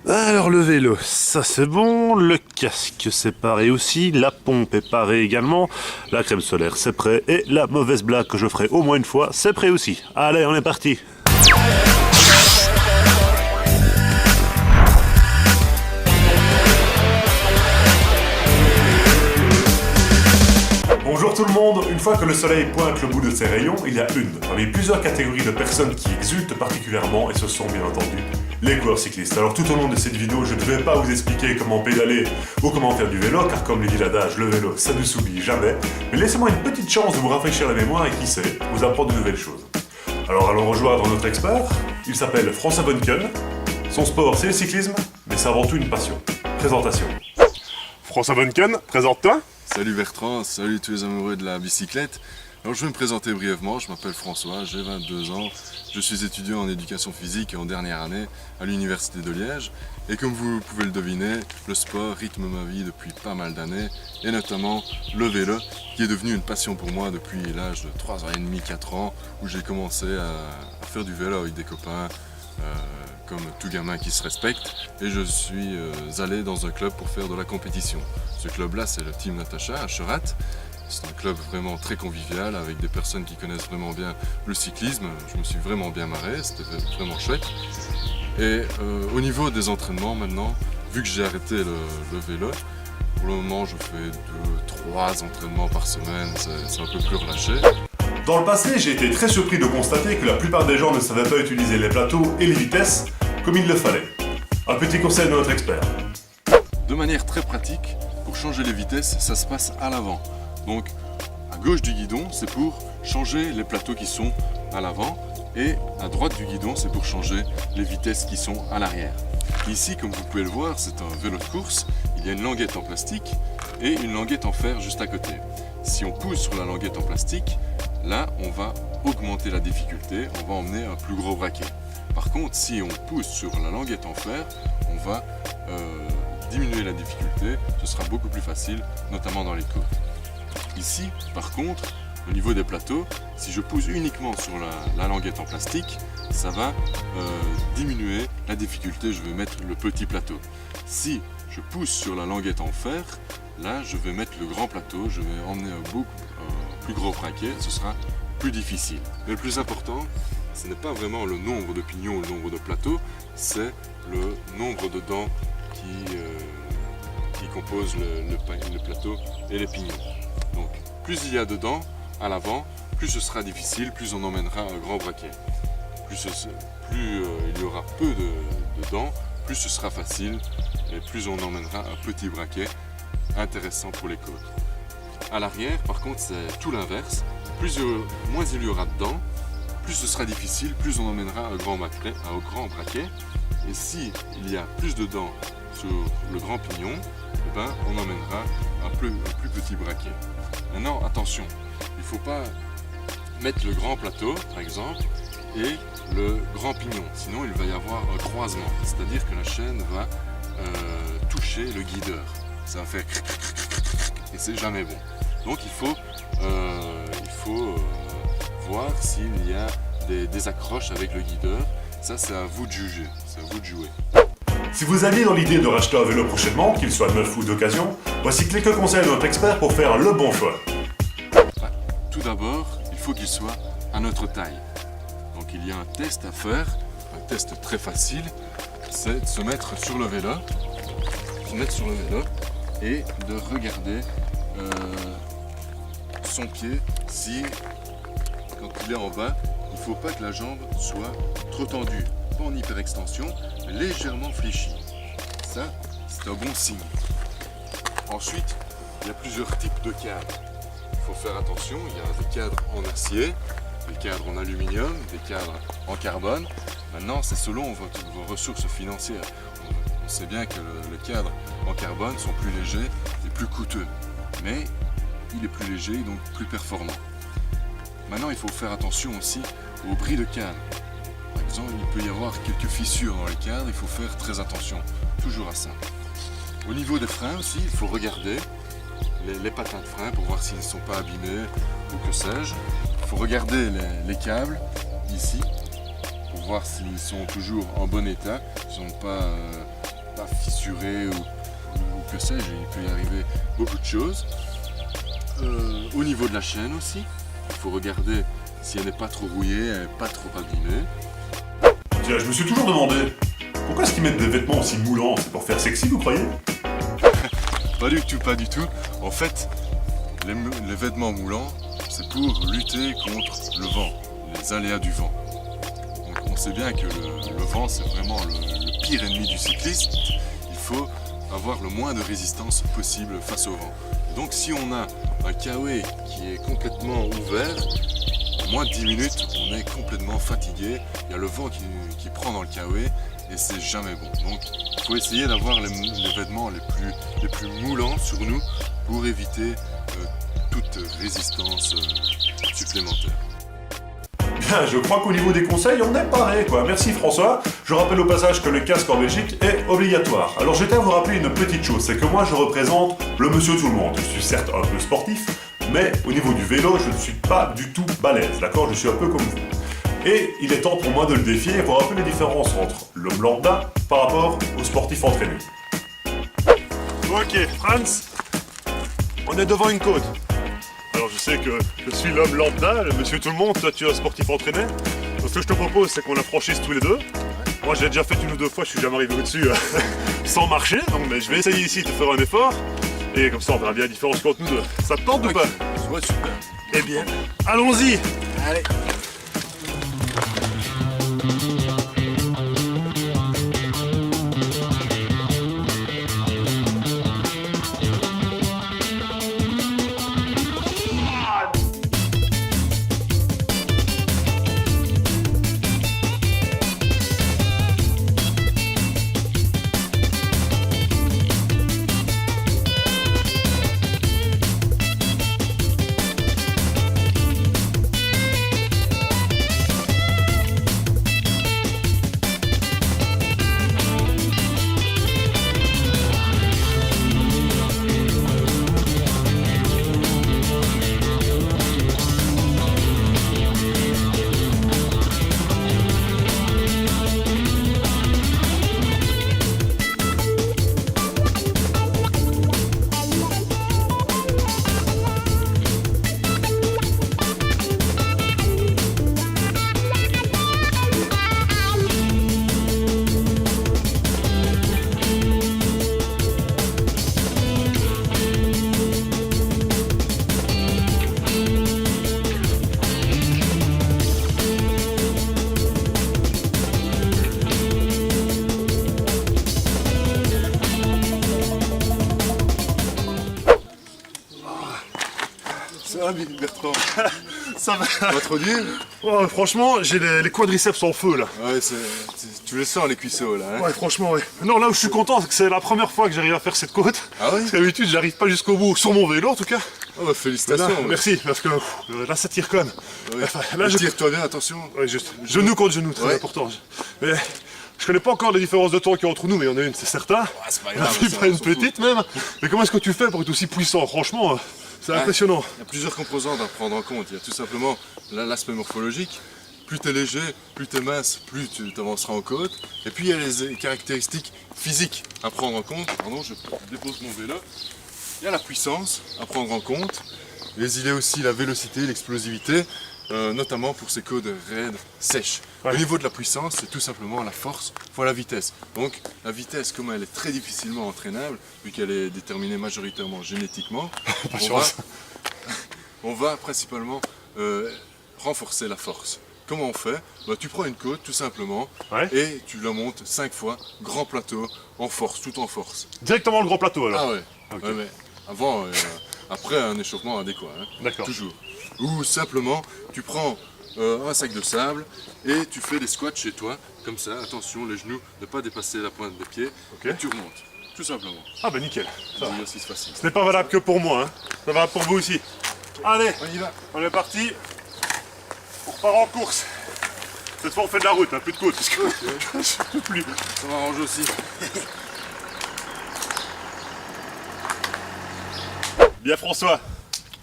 Alors le vélo, ça c'est bon, le casque c'est pareil aussi, la pompe est pareil également, la crème solaire c'est prêt et la mauvaise blague que je ferai au moins une fois, c'est prêt aussi. Allez, on est parti. Bonjour tout le monde, une fois que le soleil pointe le bout de ses rayons, il y a parmi plusieurs catégories de personnes qui exultent particulièrement et ce sont bien entendu les coureurs cyclistes. Alors tout au long de cette vidéo, je ne vais pas vous expliquer comment pédaler ou comment faire du vélo, car comme le dit l'adage, le vélo ça ne s'oublie jamais, mais laissez-moi une petite chance de vous rafraîchir la mémoire et qui sait, vous apprendre de nouvelles choses. Alors allons rejoindre notre expert, il s'appelle François Bonnequenne, son sport c'est le cyclisme, mais c'est avant tout une passion. Présentation. François Bonnequenne, présente-toi. Salut Bertrand, salut tous les amoureux de la bicyclette. Alors je vais me présenter brièvement, je m'appelle François, j'ai 22 ans, je suis étudiant en éducation physique en dernière année à l'université de Liège. Et comme vous pouvez le deviner, le sport rythme ma vie depuis pas mal d'années, et notamment le vélo, qui est devenu une passion pour moi depuis l'âge de 3 ans et demi, 4 ans, où j'ai commencé à faire du vélo avec des copains, comme tout gamin qui se respecte, et je suis allé dans un club pour faire de la compétition. Ce club-là, c'est le Team Natacha à Cherat. C'est un club vraiment très convivial avec des personnes qui connaissent vraiment bien le cyclisme. Je me suis vraiment bien marré, c'était vraiment chouette. Et au niveau des entraînements maintenant, vu que j'ai arrêté le vélo, pour le moment je fais 2-3 entraînements par semaine, c'est un peu plus relâché. Dans le passé, j'ai été très surpris de constater que la plupart des gens ne savaient pas utiliser les plateaux et les vitesses comme il le fallait. Un petit conseil de notre expert. De manière très pratique, pour changer les vitesses, ça se passe à l'avant. Donc, à gauche du guidon, c'est pour changer les plateaux qui sont à l'avant, et à droite du guidon, c'est pour changer les vitesses qui sont à l'arrière. Ici, comme vous pouvez le voir, c'est un vélo de course. Il y a une languette en plastique et une languette en fer juste à côté. Si on pousse sur la languette en plastique, là, on va augmenter la difficulté, on va emmener un plus gros braquet. Par contre, si on pousse sur la languette en fer, on va diminuer la difficulté, ce sera beaucoup plus facile, notamment dans les côtes. Ici, par contre, au niveau des plateaux, si je pousse uniquement sur la languette en plastique, ça va diminuer la difficulté, je vais mettre le petit plateau. Si je pousse sur la languette en fer, là je vais mettre le grand plateau, je vais emmener un plus gros braquet, ce sera plus difficile. Mais le plus important, ce n'est pas vraiment le nombre de pignons ou le nombre de plateaux, c'est le nombre de dents qui composent le plateau et les pignons. Donc plus il y a de dents à l'avant, plus ce sera difficile, plus on emmènera un grand braquet. Plus il y aura peu de dents, plus ce sera facile et plus on emmènera un petit braquet intéressant pour les côtes. À l'arrière, par contre, c'est tout l'inverse. Moins il y aura de dents, plus ce sera difficile, plus on emmènera un grand braquet. Et si il y a plus de dents sur le grand pignon, eh ben, on emmènera un plus petit braquet. Maintenant, attention, il ne faut pas mettre le grand plateau, par exemple, et le grand pignon. Sinon, il va y avoir un croisement, c'est-à-dire que la chaîne va toucher le guideur. Ça va faire et c'est jamais bon. Donc, il faut voir s'il y a des accroches avec le guideur. Ça, c'est à vous de juger, c'est à vous de jouer. Si vous aviez dans l'idée de racheter un vélo prochainement, qu'il soit neuf ou d'occasion, voici quelques conseils de notre expert pour faire le bon choix. Tout d'abord, il faut qu'il soit à notre taille. Donc il y a un test à faire, un test très facile, c'est de se mettre sur le vélo, et de regarder son pied si, quand il est en bas, il ne faut pas que la jambe soit trop tendue. Pas en hyperextension, mais légèrement fléchie. Ça, c'est un bon signe. Ensuite, il y a plusieurs types de cadres. Il faut faire attention, il y a des cadres en acier, des cadres en aluminium, des cadres en carbone. Maintenant, c'est selon vos ressources financières. On sait bien que le cadre en carbone sont plus légers et plus coûteux. Mais il est plus léger, donc plus performant. Maintenant, il faut faire attention aussi aux bris de cadre. Par exemple, il peut y avoir quelques fissures dans les cadres, il faut faire très attention, toujours à ça. Au niveau des freins aussi, il faut regarder les patins de frein pour voir s'ils ne sont pas abîmés ou que sais-je. Il faut regarder les câbles ici pour voir s'ils sont toujours en bon état, s'ils n'ont pas pas fissuré ou que sais-je, il peut y arriver beaucoup de choses. Au niveau de la chaîne aussi, il faut regarder si elle n'est pas trop rouillée, elle n'est pas trop abîmée. Tiens, je me suis toujours demandé, pourquoi est-ce qu'ils mettent des vêtements aussi moulants? C'est pour faire sexy, vous croyez? Pas du tout, pas du tout. En fait, les vêtements moulants, c'est pour lutter contre le vent, les aléas du vent. Donc on sait bien que le vent, c'est vraiment le pire ennemi du cycliste. Il faut avoir le moins de résistance possible face au vent. Donc si on a un KOE qui est complètement ouvert, en moins de 10 minutes, on est complètement fatigué. Il y a le vent qui prend dans le KOE et c'est jamais bon. Donc il faut essayer d'avoir les vêtements les plus moulants sur nous pour éviter toute résistance supplémentaire. Bien, je crois qu'au niveau des conseils, on est pareil, quoi. Merci François. Je rappelle au passage que le casque en Belgique est obligatoire. Alors je tiens à vous rappeler une petite chose, c'est que moi je représente le monsieur tout le monde. Je suis certes un peu sportif, mais au niveau du vélo, je ne suis pas du tout balèze, d'accord? Je suis un peu comme vous. Et il est temps pour moi de le défier pour un peu les différences entre l'homme lambda par rapport au sportif entraîné. Ok, Franz, on est devant une côte. Alors je sais que je suis l'homme lambda, le monsieur tout le monde, toi tu es un sportif entraîné. Donc ce que je te propose, c'est qu'on la franchisse tous les deux. Moi j'ai déjà fait une ou deux fois, je suis jamais arrivé au-dessus sans marcher, donc mais je vais essayer ici de faire un effort. Et comme ça on verra bien la différence entre nous deux. Ça te tente ou pas? Ouais, super. Eh bien, allons-y. Allez. Ça va, Bertrand? Ça va. Pas trop dur? Oh, franchement, j'ai les quadriceps en feu là. Ouais, tu les sens les cuisseaux là, hein? Ouais, franchement, ouais. Non, là où je suis content, c'est que c'est la première fois que j'arrive à faire cette côte. Ah oui? Parce que d'habitude, j'arrive pas jusqu'au bout, sur mon vélo en tout cas. Oh bah félicitations. Là, ouais. merci, parce que là, ça tire quand même. Ouais. Enfin, là, Tire-toi bien, attention. Ouais, juste. Genou contre genou, très Ouais. important. Mais je connais pas encore les différences de temps qu'il y a entre nous, mais il y en a une, c'est certain. c'est pas Il y en a grave, ça, pas une on s'en fout. petite même. Mais comment est-ce que tu fais pour être aussi puissant? Franchement, c'est impressionnant. Il y a plusieurs composantes à prendre en compte. Il y a tout simplement l'aspect morphologique. Plus tu es léger, plus tu es mince, plus tu avanceras en côte. Et puis il y a les caractéristiques physiques à prendre en compte. Pardon, je dépose mon vélo. Il y a la puissance à prendre en compte. Mais il y a aussi la vélocité, l'explosivité, notamment pour ces côtes raides, sèches. Ouais. Au niveau de la puissance, c'est tout simplement la force fois la vitesse. Donc la vitesse, comme elle est très difficilement entraînable, vu qu'elle est déterminée majoritairement génétiquement, on va principalement renforcer la force. Comment on fait? Bah, tu prends une côte tout simplement et tu la montes 5 fois, grand plateau, en force, tout en force. Directement le grand plateau alors. Ah ouais, Ok. ouais, mais avant, après un échauffement adéquat, hein. D'accord. Toujours. Ou simplement, tu prends un sac de sable et tu fais des squats chez toi, comme ça, attention, les genoux ne pas dépasser la pointe des pieds, Ok. et tu remontes, tout simplement. Ah bah nickel. C'est un exercice facile. Ce n'est pas valable que pour moi, hein. Ça va pour vous aussi. Allez, On y va. on est parti. On repart en course. Cette fois on fait de la route, hein, plus de côte, parce que je peux plus. Ça m'arrange aussi. Bien François,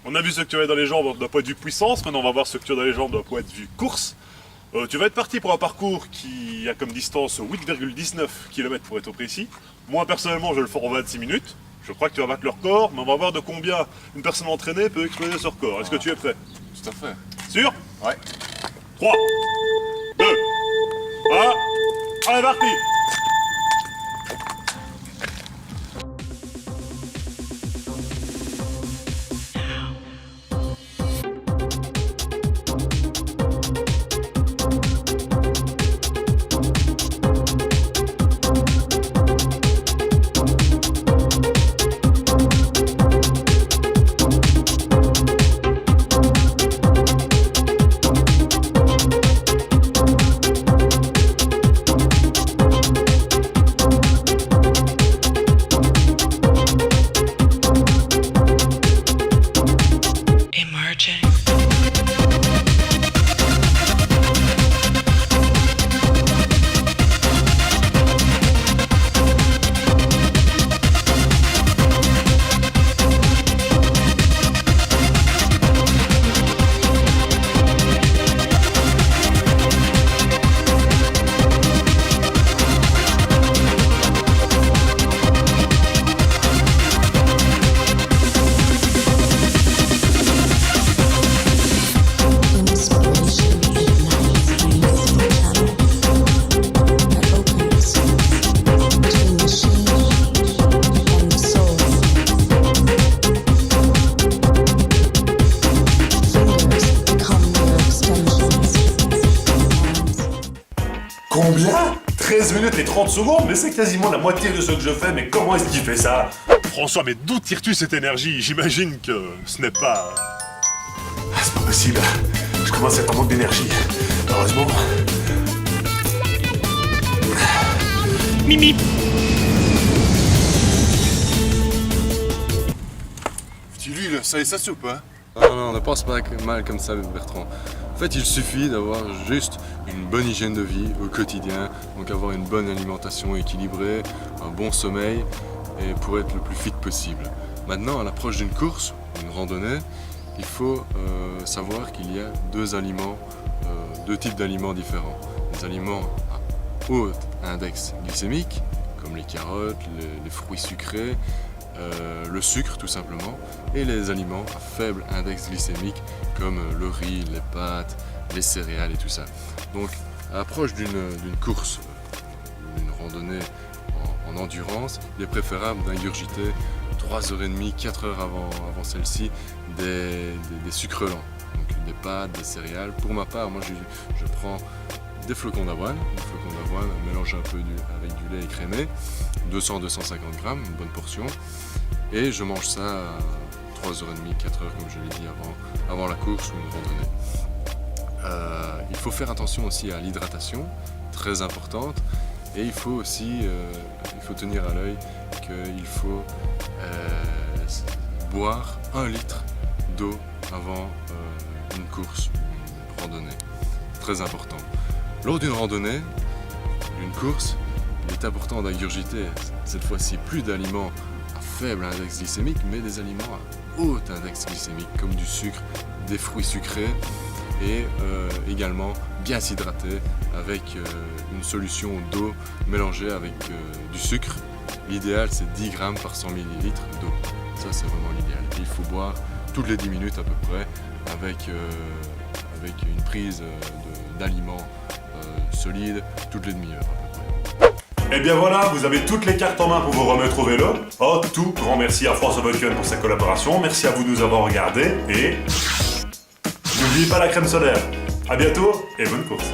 on a vu ce que tu avais dans les jambes d'un point de vue puissance, maintenant on va voir ce que tu as dans les jambes d'un point de vue course. Tu vas être parti pour un parcours qui a comme distance 8,19 km pour être précis. Moi personnellement je le fais en 26 minutes. Je crois que tu vas battre le record, mais on va voir de combien une personne entraînée peut exploser ce record. Est-ce que tu es prêt? Tout à fait. Sûr? Ouais. 3, 2, 1, allez parti! Combien? 13 minutes et 30 secondes? Mais c'est quasiment la moitié de ce que je fais, mais comment est-ce qu'il fait ça? François, mais d'où tires-tu cette énergie? J'imagine que ce n'est pas... Ah, c'est pas possible. Je commence à être en manque d'énergie. Heureusement... Mimi. Petit lui, ça et sa soupe, hein? Non, ne pense pas mal comme ça, Bertrand. En fait, il suffit d'avoir juste une bonne hygiène de vie au quotidien, donc avoir une bonne alimentation équilibrée, un bon sommeil, et pour être le plus fit possible. Maintenant, à l'approche d'une course, d'une randonnée, il faut savoir qu'il y a deux types d'aliments différents. Des aliments à haut index glycémique, comme les carottes, les fruits sucrés, le sucre tout simplement, et les aliments à faible index glycémique comme le riz, les pâtes, les céréales et tout ça. Donc à l'approche d'une course, d'une randonnée en endurance, il est préférable d'ingurgiter 3h30, 4 heures avant celle-ci des sucres lents, donc des pâtes, des céréales. Pour ma part, moi je prends des flocons d'avoine mélangés un peu avec du lait écrémé, 200-250 grammes, une bonne portion, et je mange ça à 3h30, 4 heures comme je l'ai dit avant la course ou une randonnée. Il faut faire attention aussi à l'hydratation, très importante, et il faut tenir à l'œil qu'il faut boire 1 litre d'eau avant une course, une randonnée, très important. Lors d'une randonnée, d'une course, il est important d'ingurgiter cette fois-ci plus d'aliments à faible index glycémique, mais des aliments à haut index glycémique, comme du sucre, des fruits sucrés, et également bien s'hydrater avec une solution d'eau mélangée avec du sucre. L'idéal, c'est 10 grammes par 100 ml d'eau. Ça, c'est vraiment l'idéal. Il faut boire toutes les 10 minutes à peu près avec une prise d'aliments solides toutes les demi-heures à peu près. Et bien voilà, vous avez toutes les cartes en main pour vous remettre au vélo. Oh, tout grand merci à François Volken pour sa collaboration. Merci à vous de nous avoir regardés et n'oubliez pas la crème solaire. À bientôt et bonne course.